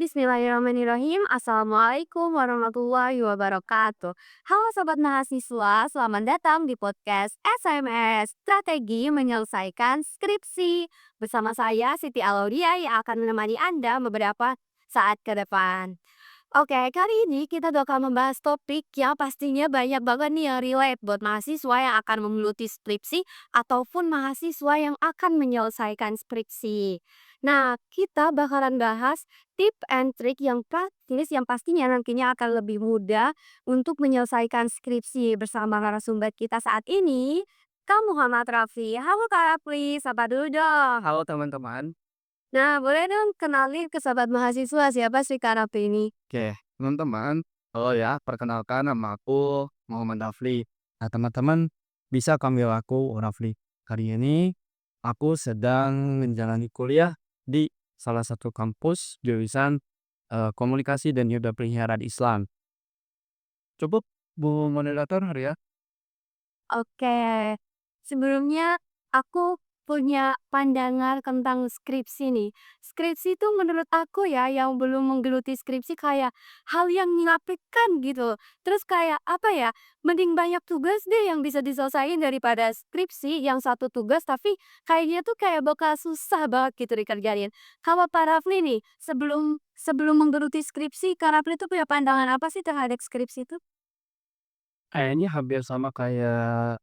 Bismillahirrahmanirrahim. Assalamualaikum warahmatullahi wabarakatuh. Halo sobat mahasiswa, selamat datang di podcast SMS Strategi Menyelesaikan Skripsi. Bersama saya Siti Alaudia yang akan menemani Anda beberapa saat ke depan. Oke, kali ini kita bakal membahas topik yang pastinya banyak banget nih yang relate buat mahasiswa yang akan menggeluti skripsi ataupun mahasiswa yang akan menyelesaikan skripsi. Nah, kita bakalan bahas tip and trick yang praktis yang pastinya nantinya akan lebih mudah untuk menyelesaikan skripsi bersama narasumber kita saat ini, Kak Muhammad Raffi. Halo Kak Raffi, sapa dulu dong. Halo teman-teman. Nah, boleh dong kenalin ke sahabat mahasiswa siapa sih Kak Raffi ini? Oke, teman-teman. Halo ya, perkenalkan nama aku Muhammad Rafli. Nah, teman-teman bisa panggil aku Rafli. Kali ini aku sedang menjalani kuliah di salah satu kampus jurusan komunikasi dan juga penyiaran Islam. Cukup Bu Moderator ya. Oke, sebelumnya aku punya pandangan tentang skripsi nih. Skripsi itu menurut aku ya yang belum menggeluti skripsi kayak hal yang menakutkan gitu. Terus kayak apa ya, mending banyak tugas deh yang bisa diselesain daripada skripsi yang satu tugas tapi kayaknya tuh kayak bakal susah banget gitu dikerjain. Kalau Pak Rafli nih, sebelum sebelum menggeluti skripsi, Kak Rafli tuh punya pandangan apa sih terhadap skripsi itu? Kayaknya hampir sama kayak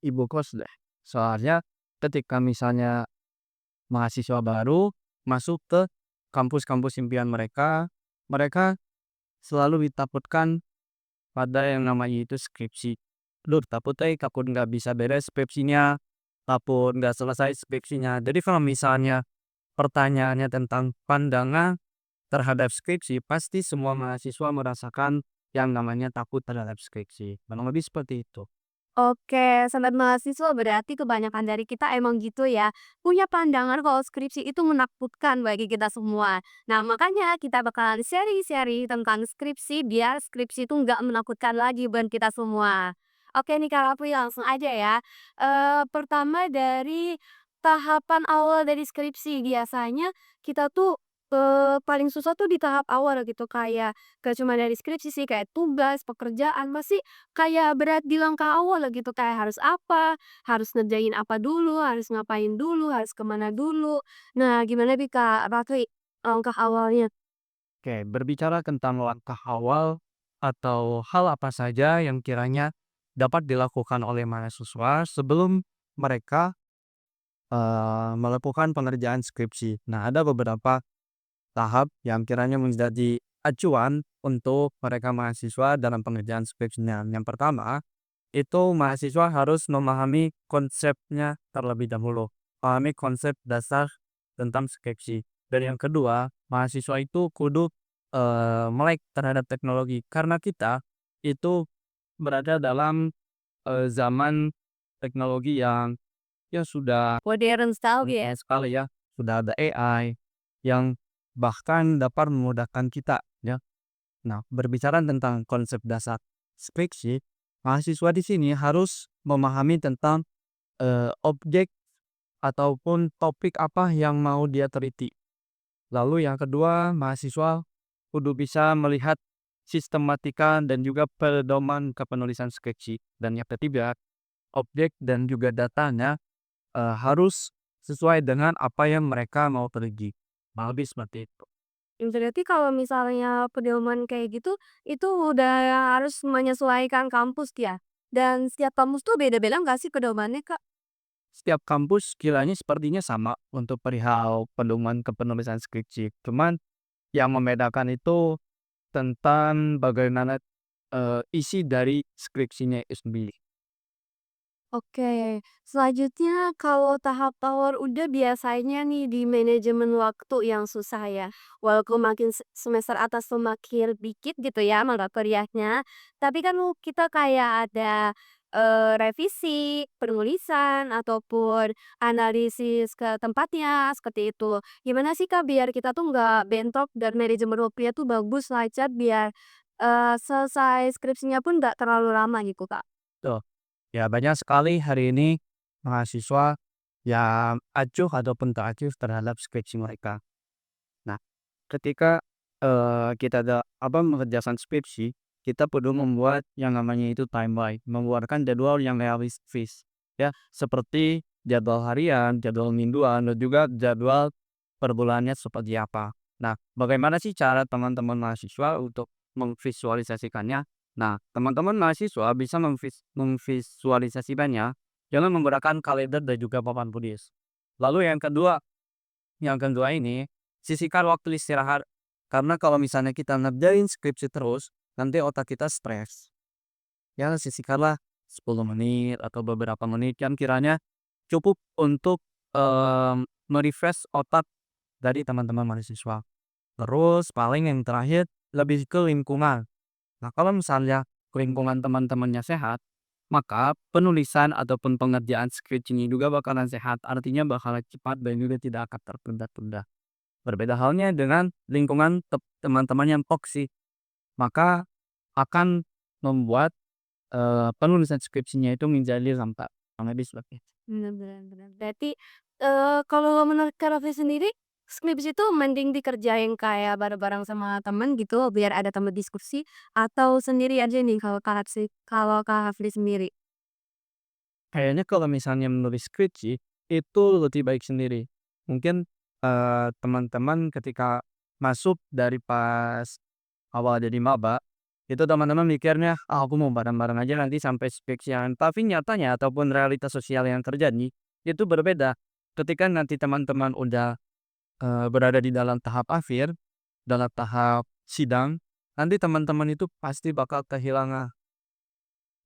ibu kos deh. Soalnya ketika misalnya mahasiswa baru masuk ke kampus-kampus impian mereka, mereka selalu ditakutkan pada yang namanya itu skripsi. Duh, takut nggak bisa beres skripsinya, takut nggak selesai skripsinya. Jadi kalau misalnya pertanyaannya tentang pandangan terhadap skripsi, pasti semua mahasiswa merasakan yang namanya takut terhadap skripsi. Kurang lebih seperti itu. Oke, sobat mahasiswa berarti kebanyakan dari kita emang gitu ya, punya pandangan kalau skripsi itu menakutkan bagi kita semua. Nah, makanya kita bakalan sharing-sharing tentang skripsi biar skripsi itu nggak menakutkan lagi buat kita semua. Oke nih Kak Raffi, langsung aja ya. Pertama dari tahapan awal dari skripsi, biasanya kita tuh paling susah tuh di tahap awal gitu, kayak gak cuma dari skripsi sih, kayak tugas, pekerjaan, pasti kayak berat di langkah awal gitu, kayak harus apa, harus ngerjain apa dulu, harus ngapain dulu, harus kemana dulu. Nah, gimana nih Kak Raffi, langkah awalnya? Oke, berbicara tentang langkah awal atau hal apa saja yang kiranya dapat dilakukan oleh mahasiswa sebelum mereka melakukan pengerjaan skripsi. Nah, ada beberapa tahap yang kiranya menjadi acuan untuk mereka mahasiswa dalam pengerjaan skripsinya. Yang pertama, itu mahasiswa harus memahami konsepnya terlebih dahulu, pahami konsep dasar tentang skripsi. Dan yang kedua, mahasiswa itu kudu melek terhadap teknologi karena kita itu berada dalam zaman teknologi yang ya sudah Modern style modern ya? sekali ya, sudah ada AI yang bahkan dapat memudahkan kita ya. Nah, berbicara tentang konsep dasar skripsi, mahasiswa di sini harus memahami tentang objek ataupun topik apa yang mau dia teliti. Lalu yang kedua, mahasiswa kudu bisa melihat sistematika dan juga pedoman kepenulisan skripsi. Dan yang ketiga, objek dan juga datanya harus sesuai dengan apa yang mereka mau teliti. Lebih seperti itu. Berarti kalau misalnya pedoman kayak gitu, itu udah harus menyesuaikan kampus ya? Dan setiap kampus tuh beda-beda nggak sih pedomannya Kak? Setiap kampus kiranya sepertinya sama untuk perihal pedoman kepenulisan skripsi. Cuman yang membedakan itu tentang bagaimana isi dari skripsinya itu sendiri. Oke, selanjutnya kalau tahap tawar udah biasanya nih di manajemen waktu yang susah ya. Walaupun makin semester atas tuh makin dikit gitu ya mata kuliahnya. Tapi kan kita kayak ada revisi, penulisan, ataupun analisis ke tempatnya seperti itu. Gimana sih Kak biar kita tuh nggak bentrok dan manajemen waktunya tuh bagus, lancar biar selesai skripsinya pun nggak terlalu lama gitu Kak. Tuh, ya banyak sekali hari ini mahasiswa yang acuh ataupun tak acuh terhadap skripsi mereka. Nah, ketika, kita mengerjakan skripsi, kita perlu membuat yang namanya itu timeline, mengeluarkan jadwal yang realistis, ya. Seperti jadwal harian, jadwal mingguan, dan juga jadwal per bulannya seperti apa. Nah, bagaimana sih cara teman-teman mahasiswa untuk memvisualisasikannya? Nah, teman-teman mahasiswa bisa memvisualisasikannya dengan menggunakan kalender dan juga papan tulis. Lalu yang kedua ini, sisihkan waktu istirahat. Karena kalau misalnya kita ngerjain skripsi terus, nanti otak kita stres. Ya, sisihkanlah 10 menit atau beberapa menit yang kiranya cukup untuk me-refresh otak dari teman-teman mahasiswa. Terus paling yang terakhir, lebih ke lingkungan. Nah, kalau misalnya lingkungan teman-temannya sehat, maka penulisan ataupun pengerjaan skripsinya juga bakalan sehat. Artinya bakalan cepat dan juga tidak akan tertunda-tunda. Berbeda halnya dengan lingkungan teman-teman yang toksik, maka akan membuat, penulisan skripsinya itu menjadi lambat, kurang lebih seperti itu. Bener bener bener. Berarti, kalau menurut Kak Raffi sendiri, skripsi itu mending dikerjain kayak bareng-bareng sama temen gitu, biar ada temen diskusi, atau sendiri aja nih kalau Kak Raffi sendiri? Kayaknya kalau misalnya menulis skripsi, itu lebih baik sendiri. Mungkin, teman-teman ketika masuk dari pas awal jadi maba, itu teman-teman mikirnya, "Ah, aku mau bareng-bareng aja nanti sampai skripsian." Tapi nyatanya ataupun realitas sosial yang terjadi, itu berbeda. Ketika nanti teman-teman udah, berada di dalam tahap akhir, dalam tahap sidang, nanti teman-teman itu pasti bakal kehilangan,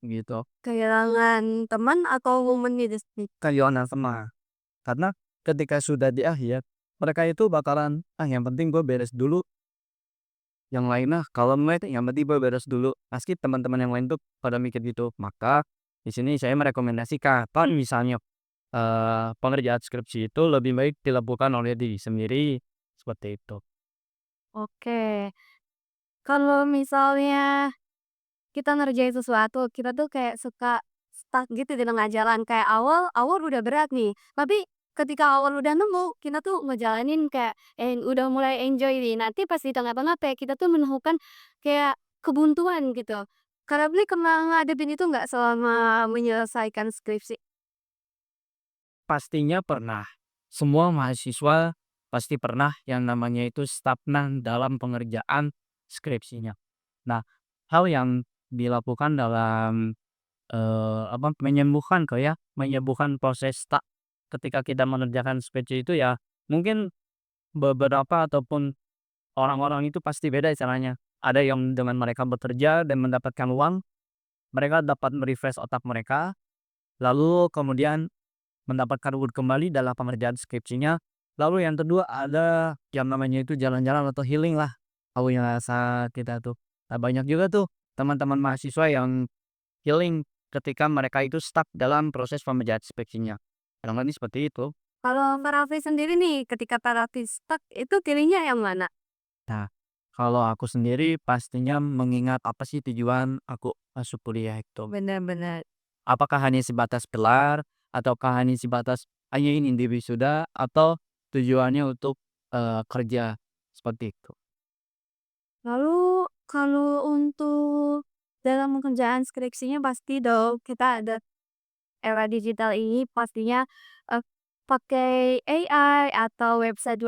gitu, Kehilangan teman atau momen itu sendiri? kehilangan teman. Karena ketika sudah di akhir, mereka itu bakalan, "Ah, yang penting gue beres dulu, yang lain mah kalau enggak yang penting gue beres dulu." Pasti teman-teman yang lain tuh pada mikir gitu. Maka di sini saya merekomendasikan kalau misalnya, pengerjaan skripsi itu lebih baik dilakukan oleh diri sendiri, seperti itu. Oke. Kalau misalnya kita ngerjain sesuatu, kita tuh kayak suka stuck gitu di tengah jalan, kayak awal awal udah berat nih, tapi ketika awal udah nemu, kita tuh ngejalanin kayak, udah mulai enjoy nih, nanti pas di tengah-tengah kayak kita tuh menemukan kayak kebuntuan gitu. Kak Rafli pernah ngadepin itu nggak selama menyelesaikan skripsi? Pastinya pernah. Semua mahasiswa pasti pernah yang namanya itu stagnan dalam pengerjaan skripsinya. Nah, hal yang dilakukan dalam, menyembuhkan proses stuck ketika kita mengerjakan skripsi itu ya, mungkin beberapa ataupun orang-orang itu pasti beda caranya. Ada yang dengan mereka bekerja dan mendapatkan uang, mereka dapat me-refresh otak mereka, lalu kemudian mendapatkan reward kembali dalam pengerjaan skripsinya. Lalu yang kedua ada yang namanya itu jalan-jalan atau healing lah, kalau yang rasa kita tuh. Nah, banyak juga tuh teman-teman mahasiswa yang healing ketika mereka itu stuck dalam proses pengerjaan skripsinya. Kurang lebih seperti itu. Kalau Kak Rafli sendiri nih, ketika Kak Rafli stuck, itu pilihnya yang mana? Nah, kalau aku sendiri pastinya mengingat apa sih tujuan aku masuk kuliah itu. Bener-bener. Apakah hanya sebatas gelar, ataukah hanya sebatas hanya ingin di wisuda, atau tujuannya untuk, kerja, seperti itu. Lalu kalau untuk dalam pekerjaan skripsinya pasti dong kita ada era digital ini pastinya, eee, pakai AI atau website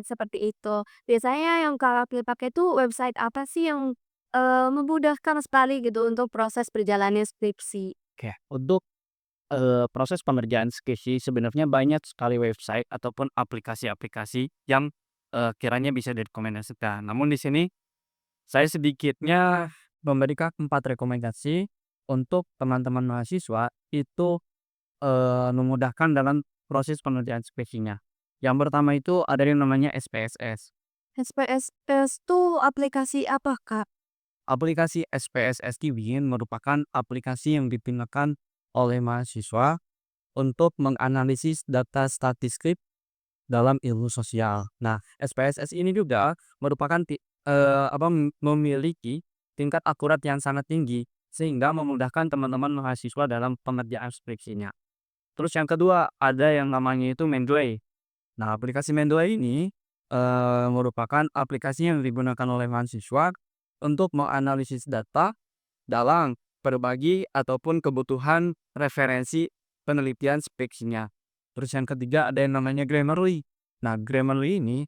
seperti itu. Biasanya yang Kak pilih pakai tuh website apa sih yang, memudahkan sekali gitu untuk proses berjalannya skripsi? Oke, untuk, proses pengerjaan skripsi sebenarnya banyak sekali website ataupun aplikasi-aplikasi yang, kiranya bisa direkomendasikan. Namun di sini saya sedikitnya memberikan 4 rekomendasi untuk teman-teman mahasiswa itu, memudahkan dalam proses pengerjaan skripsinya. Yang pertama itu ada yang namanya SPSS. SPSS tuh aplikasi apa, Kak? Aplikasi SPSS ini merupakan aplikasi yang digunakan oleh mahasiswa untuk menganalisis data statistik dalam ilmu sosial. Nah, SPSS ini juga merupakan memiliki tingkat akurat yang sangat tinggi sehingga memudahkan teman-teman mahasiswa dalam pengerjaan skripsinya. Terus yang kedua ada yang namanya itu Mendeley. Nah, aplikasi Mendeley ini merupakan aplikasi yang digunakan oleh mahasiswa untuk menganalisis data dalam berbagi ataupun kebutuhan referensi penelitian skripsinya. Terus yang ketiga ada yang namanya Grammarly. Nah, Grammarly ini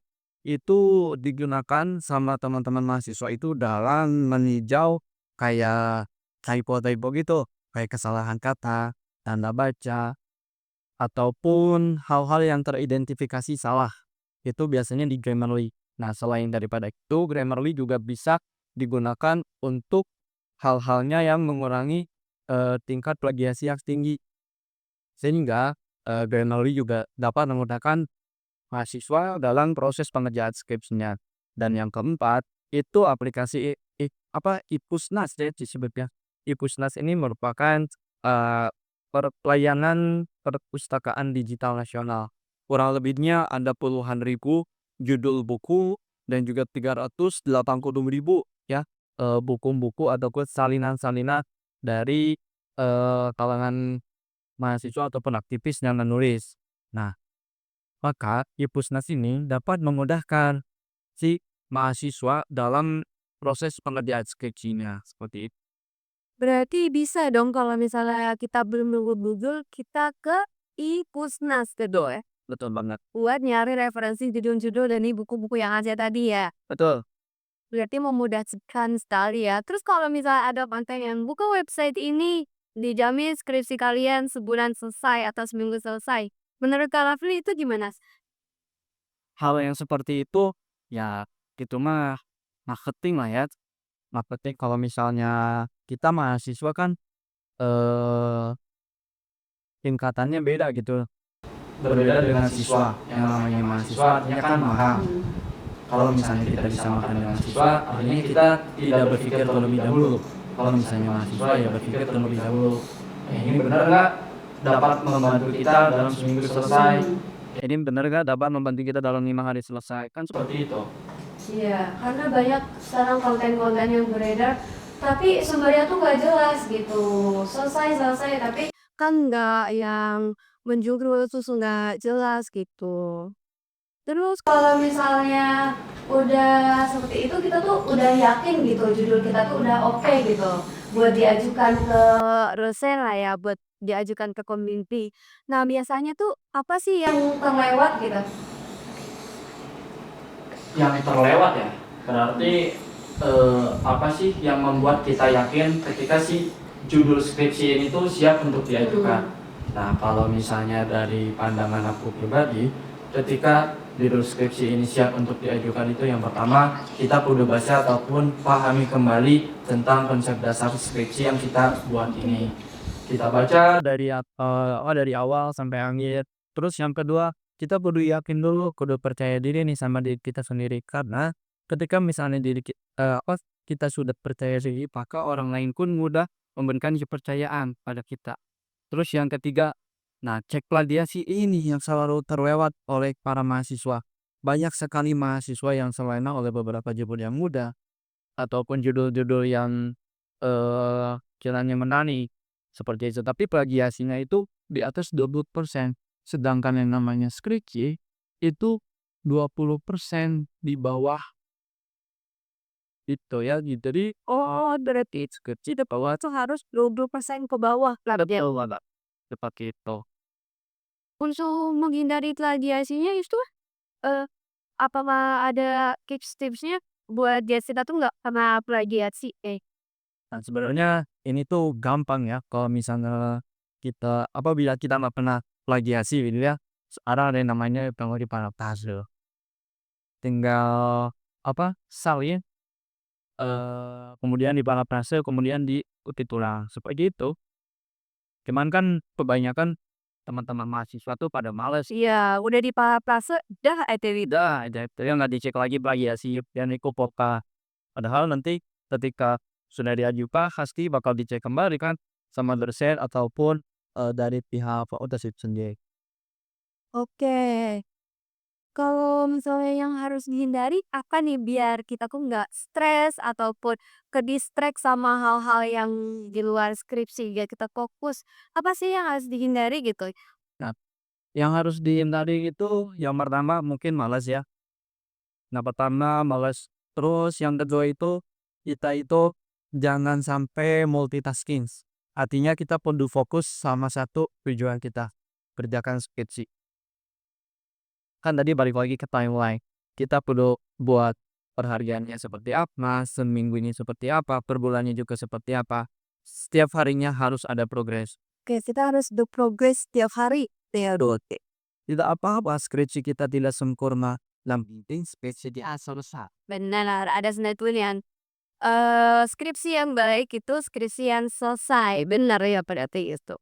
itu digunakan sama teman-teman mahasiswa itu dalam meninjau kayak typo-typo gitu, kayak kesalahan kata, tanda baca, ataupun hal-hal yang teridentifikasi salah. Itu biasanya di Grammarly. Nah, selain daripada itu, Grammarly juga bisa digunakan untuk hal-halnya yang mengurangi tingkat plagiasi yang tinggi. Sehingga Grammarly juga dapat memudahkan mahasiswa dalam proses pengerjaan skripsinya. Dan yang keempat, itu aplikasi iPusnas ya disebutnya. iPusnas ini merupakan eee, pelayanan perpustakaan digital nasional. Kurang lebihnya ada puluhan ribu judul buku dan juga 380.000 ya, buku-buku ataupun salinan-salinan dari kalangan mahasiswa ataupun aktivis yang menulis. Nah, maka iPusnas ini dapat memudahkan si mahasiswa dalam proses pengerjaan skripsinya, seperti itu. Berarti bisa dong kalau misalnya kita belum nunggu Google, kita ke iPusnas gitu ya? Betul banget. Buat nyari referensi judul-judul dari buku-buku yang ada tadi ya? Betul. Berarti memudahkan sekali ya. Terus kalau misalnya ada konten yang buka website ini, dijamin skripsi kalian sebulan selesai atau seminggu selesai. Menurut Kak Rafli itu gimana? Hal yang seperti itu, ya itu mah marketing lah ya. Marketing kalau misalnya kita mahasiswa kan, eee, tingkatannya beda gitu, berbeda dengan siswa. Yang namanya mahasiswa artinya kan mahal. Kalau misalnya kita disamakan dengan siswa, artinya kita tidak berpikir terlebih dahulu. Kalau misalnya mahasiswa ya berpikir terlebih dahulu. Ini benar nggak dapat membantu kita dalam seminggu selesai? Ini benar nggak dapat membantu kita dalam 5 hari selesai? Kan seperti itu. Iya, karena banyak sekarang konten-konten yang beredar, tapi sumbernya tuh nggak jelas gitu. Selesai, tapi kan nggak yang menjurus, terus nggak jelas gitu. Terus kalau misalnya udah seperti itu, kita tuh udah yakin gitu, judul kita tuh udah oke gitu, buat diajukan ke dosen lah ya, buat diajukan ke kommunity. Nah, biasanya tuh apa sih yang terlewat gitu? Yang terlewat ya, berarti apa sih yang membuat kita yakin ketika si judul skripsi ini tuh siap untuk diajukan. Nah, kalau misalnya dari pandangan aku pribadi, ketika judul skripsi ini siap untuk diajukan itu yang pertama kita perlu baca ataupun pahami kembali tentang konsep dasar skripsi yang kita buat ini. Kita baca dari awal sampai akhir. Terus yang kedua, kita kudu yakin dulu, kudu percaya diri nih sama diri kita sendiri. Karena ketika misalnya kita sudah percaya diri, maka orang lain pun mudah memberikan kepercayaan pada kita. Terus yang ketiga, nah cek plagiasi ini yang selalu terlewat oleh para mahasiswa. Banyak sekali mahasiswa yang selena oleh beberapa judul yang mudah ataupun judul-judul yang kiranya menarik seperti itu. Tapi plagiasinya itu di atas 20%. Sedangkan yang namanya skripsi itu 20% di bawah itu ya. Jadi berarti skripsi di bawah Itu harus 20% ke bawah labnya. betul banget. Seperti itu. Untuk menghindari plagiasinya itu, eee, apakah ada tips-tipsnya buat biar kita tuh nggak kena plagiasi? Nah, sebenarnya ini tuh gampang ya kalau misalnya kita apabila kita nggak pernah plagiasi gitu ya, sekarang ada yang namanya memori parafrase. Tinggal salin, kemudian diparafrase, kemudian diukit ulang, seperti itu. Cuman kan kebanyakan teman-teman mahasiswa tuh pada males. Iya, udah diparafrase, dah aja gitu. Udah aja itu ya nggak dicek lagi plagiasi dan itu pokok. Padahal nanti ketika sudah diajukan pasti bakal dicek kembali kan sama dosen ataupun, dari pihak fakultas itu sendiri. Oke. Kalau misalnya yang harus dihindari apa nih biar kita tuh nggak stres ataupun ke-distract sama hal-hal yang di luar skripsi biar kita fokus. Apa sih yang harus dihindari gitu? Nah, yang harus dihindari itu yang pertama mungkin malas ya, Nah, pertama males. Terus yang kedua itu, kita itu jangan sampai multitasking. Artinya kita perlu fokus sama satu tujuan kita, kerjakan skripsi. Kan tadi balik lagi ke timeline. Kita perlu buat perhariannya seperti apa, seminggu ini seperti apa, per bulannya juga seperti apa. Setiap harinya harus ada progres. Oke, kita harus do progress tiap hari. Ya, oke. Tidak apa-apa skripsi kita tidak sempurna, yang penting skripsi dia selesai. Benar, ada yang skripsi yang baik itu skripsi yang selesai, benar ya berarti itu.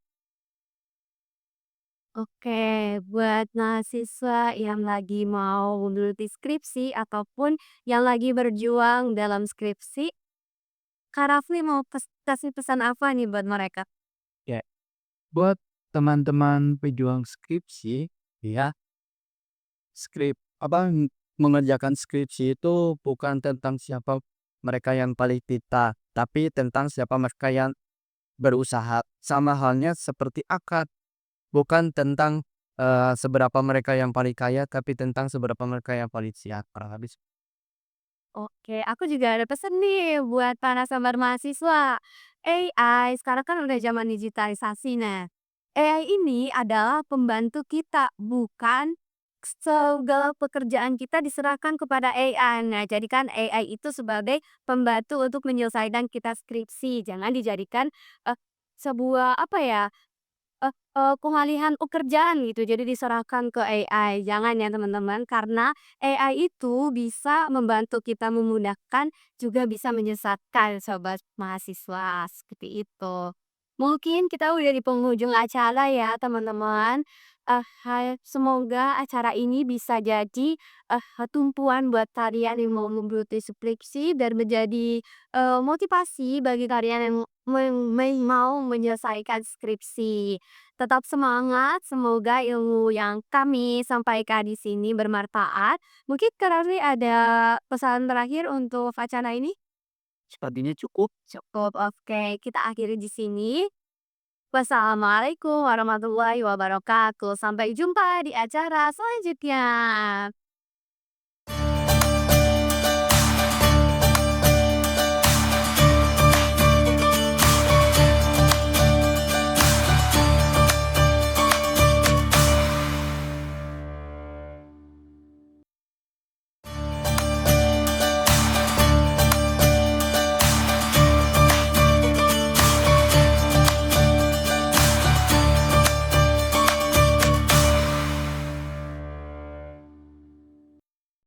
Oke, buat mahasiswa yang lagi mau menggeluti skripsi ataupun yang lagi berjuang dalam skripsi, Kak Rafli mau kasih pesan apa nih buat mereka? Ya, buat teman-teman pejuang skripsi, ya, mengerjakan skripsi itu bukan tentang siapa mereka yang paling pintar, tapi tentang siapa mereka yang berusaha. Sama halnya seperti akad, bukan tentang seberapa mereka yang paling kaya, tapi tentang seberapa mereka yang paling siap. Kurang habis. Oke, aku juga ada pesan nih buat para sahabat mahasiswa. AI sekarang kan udah zaman digitalisasi. Nah, AI ini adalah pembantu kita, bukan segala pekerjaan kita diserahkan kepada AI. Nah, jadikan AI itu sebagai pembantu untuk menyelesaikan kita skripsi. Jangan dijadikan sebuah apa ya? Pengalihan pekerjaan gitu, jadi diserahkan ke AI. Jangan ya teman-teman, karena AI itu bisa membantu kita memudahkan, juga bisa menyesatkan sobat mahasiswa, seperti itu. Mungkin kita udah di penghujung acara ya teman-teman. Semoga acara ini bisa jadi tumpuan buat kalian yang mau menggeluti skripsi dan menjadi motivasi bagi kalian yang mau menyelesaikan skripsi. Tetap semangat, semoga ilmu yang kami sampaikan di sini bermanfaat. Mungkin Kak Rafli ada pesan terakhir untuk acara ini? Sepertinya cukup. Cukup, oke. Kita akhiri di sini. Wassalamualaikum warahmatullahi wabarakatuh. Sampai jumpa di acara selanjutnya.